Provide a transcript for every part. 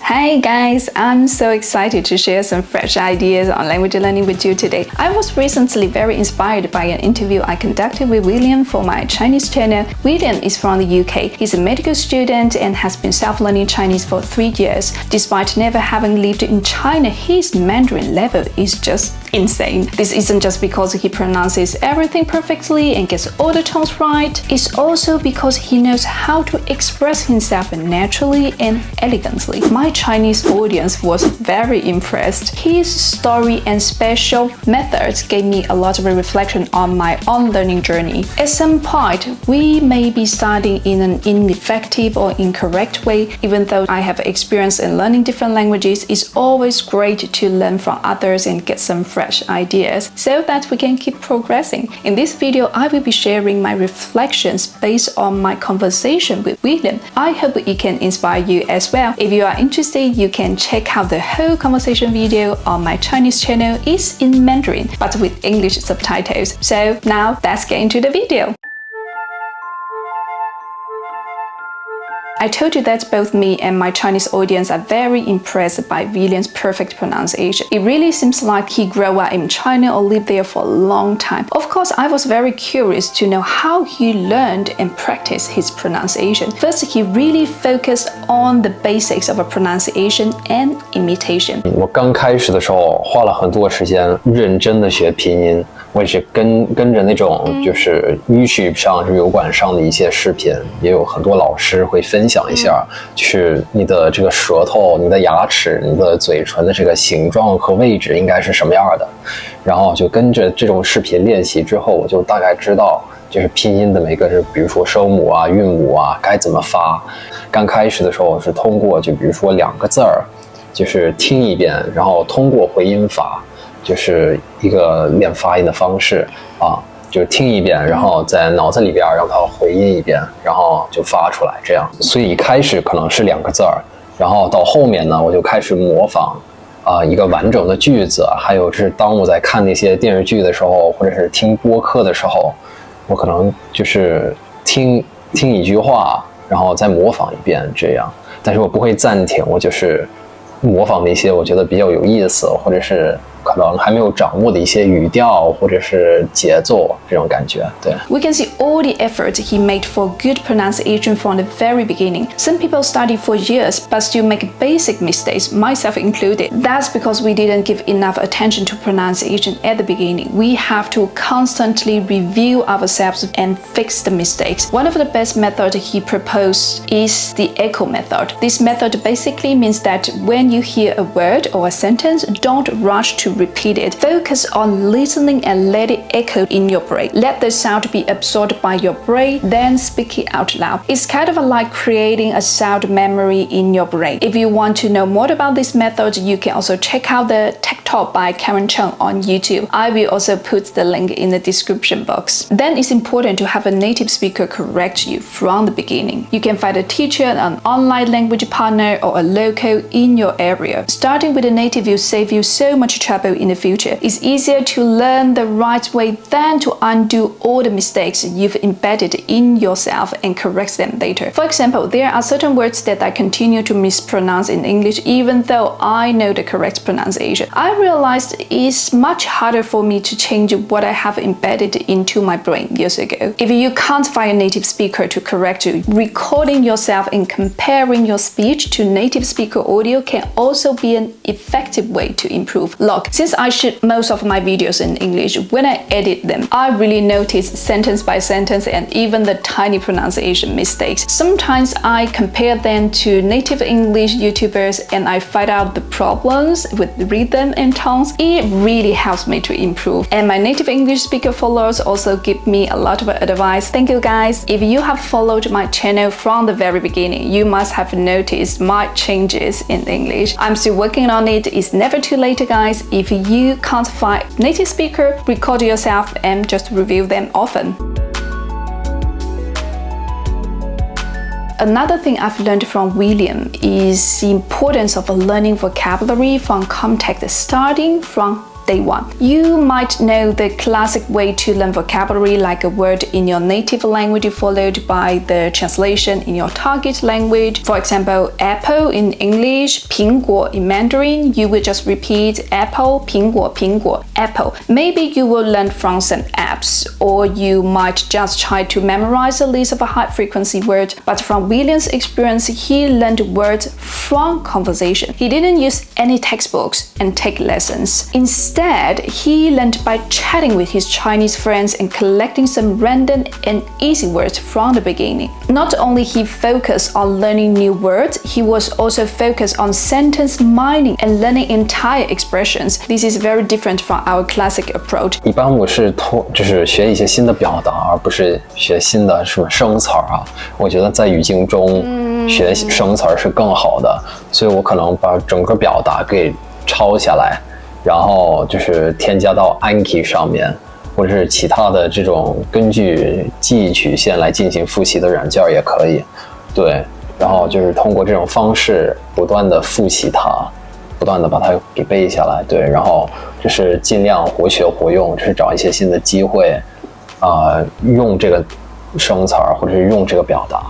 Hi guys, I'm so excited to share some fresh ideas on language learning with you today. I was recently very inspired by an interview I conducted with William for my Chinese channel. William is from the UK. He's a medical student and has been self-learning Chinese for 3 years. Despite never having lived in China, his Mandarin level is just insane. This isn't just because he pronounces everything perfectly and gets all the tones right. It's also because he knows how to express himself naturally and elegantly. My Chinese audience was very impressed. His story and special methods gave me a lot of reflection on my own learning journey. At some point, we may be studying in an ineffective or incorrect way. Even though I have experience in learning different languages, it's always great to learn from others and get some fresh ideas so that we can keep progressing. In this video, I will be sharing my reflections based on my conversation with William. I hope it can inspire you as well. If you are interested, you can check out the whole conversation video on my Chinese channel. It's in Mandarin, but with English subtitles. So now let's get into the video. I told you that both me and my Chinese audience are very impressed by William's perfect pronunciation. It really seems like he grew up in China or lived there for a long time. Of course, I was very curious to know how he learned and practiced his pronunciation. First, he really focused on the basics of a pronunciation and imitation. 我刚开始的时候花了很多时间认真的学拼音。我也是跟着那种就是 YouTube 上是油管上的一些视频，也有很多老师会分享一下，就是你的这个舌头、你的牙齿、你的嘴唇的这个形状和位置应该是什么样的。然后就跟着这种视频练习之后，我就大概知道就是拼音的每个是，比如说声母啊、韵母啊该怎么发。刚开始的时候是通过就比如说2个字儿，就是听一遍，然后通过回音法。就是一个练发音的方式啊，就是听一遍，然后在脑子里边让它回音一遍，然后就发出来这样。所以一开始可能是2个字儿，然后到后面呢，我就开始模仿一个完整的句子，还有是当我在看那些电视剧的时候，或者是听播客的时候，我可能就是听一句话，然后再模仿一遍这样。但是我不会暂停，我就是模仿那些我觉得比较有意思，或者是可能还没有掌握的一些语调或者是节奏这种感觉。对。We can see all the effort he made for good pronunciation from the very beginning. Some people study for years but still make basic mistakes, myself included. That's because we didn't give enough attention to pronunciation at the beginning. We have to constantly review ourselves and fix the mistakes. One of the best methods he proposed is the echo method. This method basically means that when you hear a word or a sentence, don't rush to repeat it. Focus on listening and let it echo in your brain. Let the sound be absorbed by your brain, then speak it out loud. It's kind of like creating a sound memory in your brain. If you want to know more about this method, you can also check out the Tech Talk by Karen Cheng on YouTube. I will also put the link in the description box. Then it's important to have a native speaker correct you from the beginning. You can find a teacher, an online language partner, or a local in your area. Starting with a native will save you so much trouble in the future. It's easier to learn the right way than to undo all the mistakes you've embedded in yourself and correct them later. For example, there are certain words that I continue to mispronounce in English even though I know the correct pronunciation. I realized it's much harder for me to change what I have embedded into my brain years ago. If you can't find a native speaker to correct you, recording yourself and comparing your speech to native speaker audio can also be an effective way to improve. Look, since I shoot most of my videos in English, when I edit them, I really notice sentence by sentence and even the tiny pronunciation mistakes. Sometimes I compare them to native English YouTubers and I find out the problems with rhythm and tones. It really helps me to improve. And my native English speaker followers also give me a lot of advice. Thank you guys. If you have followed my channel from the very beginning, you must have noticed my changes in English. I'm still working on it. It's never too late, guys. If you can't find native speaker, record yourself and just review them often. Another thing I've learned from William is the importance of learning vocabulary from context, starting from Day 1. You might know the classic way to learn vocabulary, like a word in your native language followed by the translation in your target language. For example, apple in English, 苹果 in Mandarin. You will just repeat apple, 苹果, 苹果, apple. Maybe you will learn from some apps, or you might just try to memorize a list of high-frequency words. But from William's experience, he learned words from conversation. He didn't use any textbooks and take lessons. Instead, he learned by chatting with his Chinese friends and collecting some random and easy words from the beginning. Not only he focused on learning new words, he was also focused on sentence mining and learning entire expressions. This is very different from our classic approach. 一般我是就是学一些新的表达，而不是学新的什么生词啊。我觉得在语境中学生词是更好的，所以我可能把整个表达给抄下来，然后就是添加到 Anki 上面，或者是其他的这种根据记忆曲线来进行复习的软件也可以。对，然后就是通过这种方式不断的复习它，不断的把它给背下来。对，然后就是尽量活学活用，就是找一些新的机会用这个生词或者是用这个表达。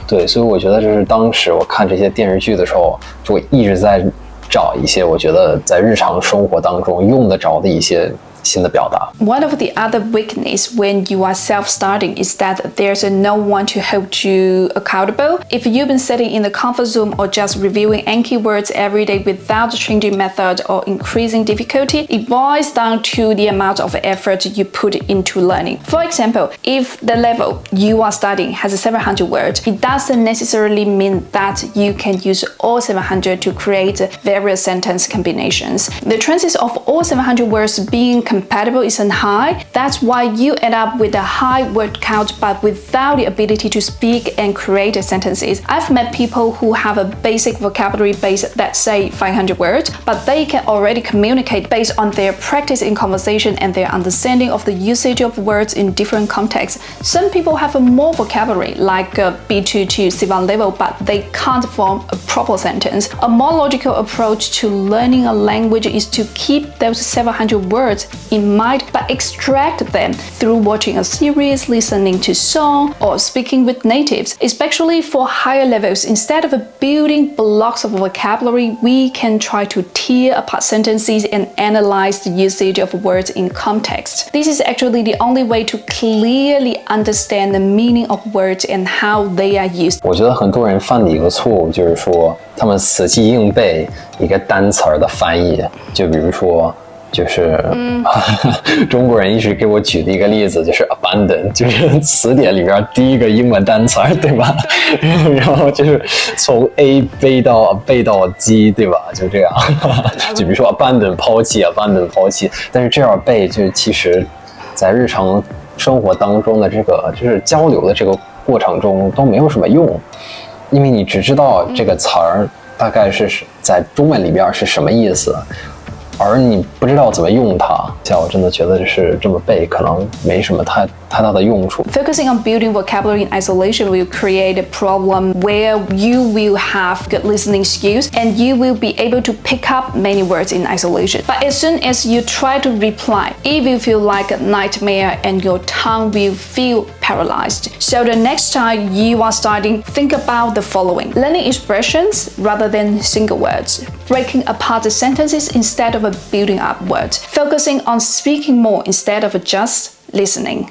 对，所以我觉得就是当时我看这些电视剧的时候，就一直在找一些我觉得在日常生活当中用得着的一些新的表达。 One of the other weakness when you are self-studying is that there's no one to hold you accountable. If you've been sitting in the comfort zone or just reviewing Anki words every day without changing method or increasing difficulty, it boils down to the amount of effort you put into learning. For example, if the level you are studying has 700 words, it doesn't necessarily mean that you can use all 700 to create various sentence combinations. The chances of all 700 words being compatible isn't high. That's why you end up with a high word count but without the ability to speak and create sentences. I've met people who have a basic vocabulary base that say 500 words, but they can already communicate based on their practice in conversation and their understanding of the usage of words in different contexts. Some people have a more vocabulary, like a B2 to C1 level, but they can't form a proper sentence. A more logical approach to learning a language is to keep those 700 words in mind but extract them through watching a series, listening to song, or speaking with natives. Especially for higher levels, instead of building blocks of vocabulary, we can try to tear apart sentences and analyze the usage of words in context. This is actually the only way to clearly understand the meaning of words and how they are used. 我觉得很多人犯的一个错误就是说，他们死记硬背一个单词的翻译，就比如说。就是中国人一直给我举的一个例子就是 abandon， 就是词典里边第一个英文单词，对吧？然后就是从 A 背到 G， 对吧？就这样，就比如说 abandon 抛弃 abandon 抛弃，但是这样背就其实在日常生活当中的这个就是交流的这个过程中都没有什么用，因为你只知道这个词儿大概是在中文里边是什么意思。而你不知道怎么用它，像我真的觉得就是这么背可能没什么太大的用处。 Focusing on building vocabulary in isolation will create a problem where you will have good listening skills and you will be able to pick up many words in isolation. But as soon as you try to reply, it will feel like a nightmare and your tongue will feel paralyzed. So the next time you are studying, think about the following. Learning expressions rather than single words. Breaking apart the sentences instead of building up words. Focusing on speaking more instead of just listening.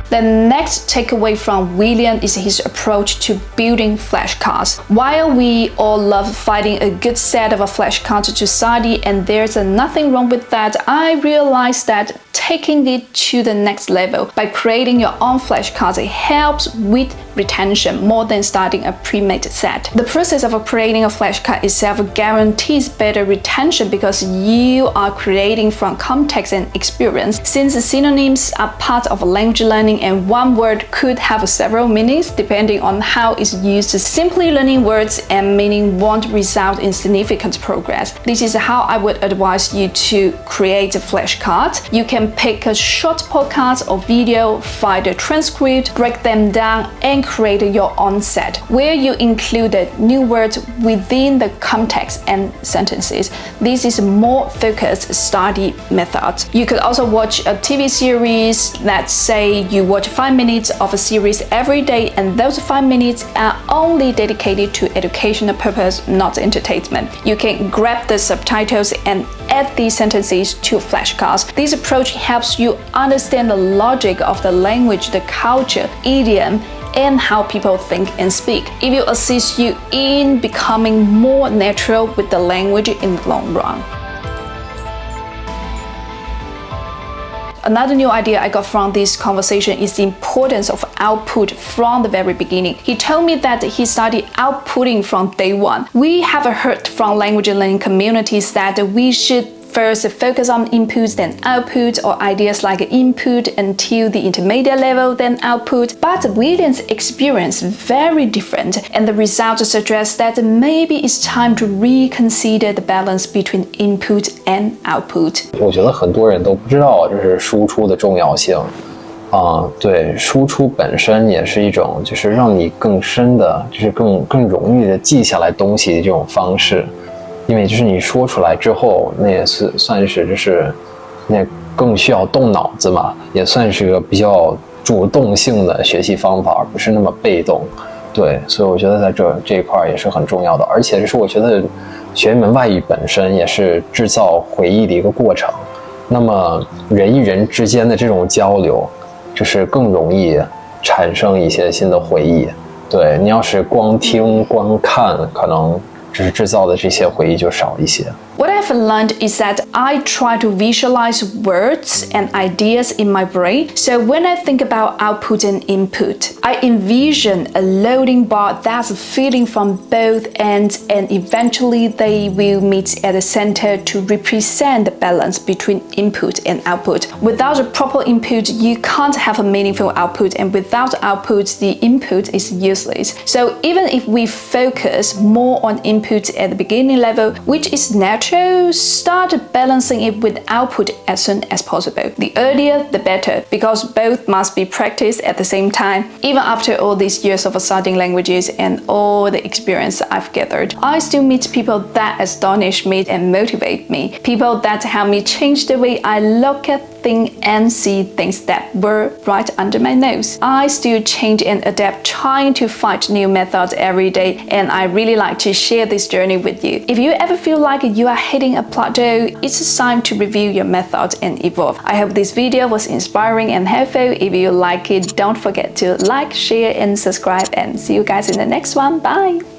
The next takeaway from William is his approach to building flashcards. While we all love finding a good set of flashcards to study, and there's nothing wrong with that, I realized that taking it to the next level by creating your own flashcards helps with retention more than starting a pre-made set. The process of creating a flashcard itself guarantees better retention because you are creating from context and experience. Since synonyms are part of language learning and one word could have several meanings depending on how it's used, simply learning words and meaning won't result in significant progress. This is how I would advise you to create a flashcard. You can can pick a short podcast or video, find a transcript, break them down, and create your own set, where you include new words within the context and sentences. This is a more focused study method. You could also watch a TV series. Let's say you watch 5 minutes of a series every day, and those 5 minutes are only dedicated to educational purpose, not entertainment. You can grab the subtitles and add these sentences to flashcards. This approach helps you understand the logic of the language, the culture, idiom, and how people think and speak. It will assist you in becoming more natural with the language in the long run. Another new idea I got from this conversation is the importance of output from the very beginning. He told me that he started outputting from day one. We have heard from language learning communities that we should first focus on inputs, then output, or ideas like input until the intermediate level, then output. But William's experience very different, and the results suggest that maybe it's time to reconsider the balance between input and output. 我觉得很多人都不知道这是输出的重要性。对，输出本身也是一种就是让你更深的，就是更容易的记下来东西的这种方式。因为就是你说出来之后，那也是算是就是那更需要动脑子嘛，也算是个比较主动性的学习方法，而不是那么被动。对，所以我觉得在这一块也是很重要的，而且就是我觉得学一门外语本身也是制造回忆的一个过程。那么人与人之间的这种交流，就是更容易产生一些新的回忆。对，你要是光听光看，可能只是制造的这些回忆就少一些。What I've learned is that I try to visualize words and ideas in my brain. So when I think about output and input, I envision a loading bar that's feeding from both ends, and eventually they will meet at the center to represent the balance between input and output. Without a proper input, you can't have a meaningful output, and without output, the input is useless. So even if we focus more on input at the beginning level, which is natural, start balancing it with output as soon as possible. The earlier, the better, because both must be practiced at the same time. Even after all these years of studying languages and all the experience I've gathered, I still meet people that astonish me and motivate me. People that help me change the way I look at things and see things that were right under my nose. I still change and adapt, trying to find new methods every day, and I really like to share this journey with you. If you ever feel like you are hitting a plateau, it's time to review your methods and evolve. I hope this video was inspiring and helpful. If you like it, don't forget to like, share, and subscribe, and see you guys in the next one. Bye!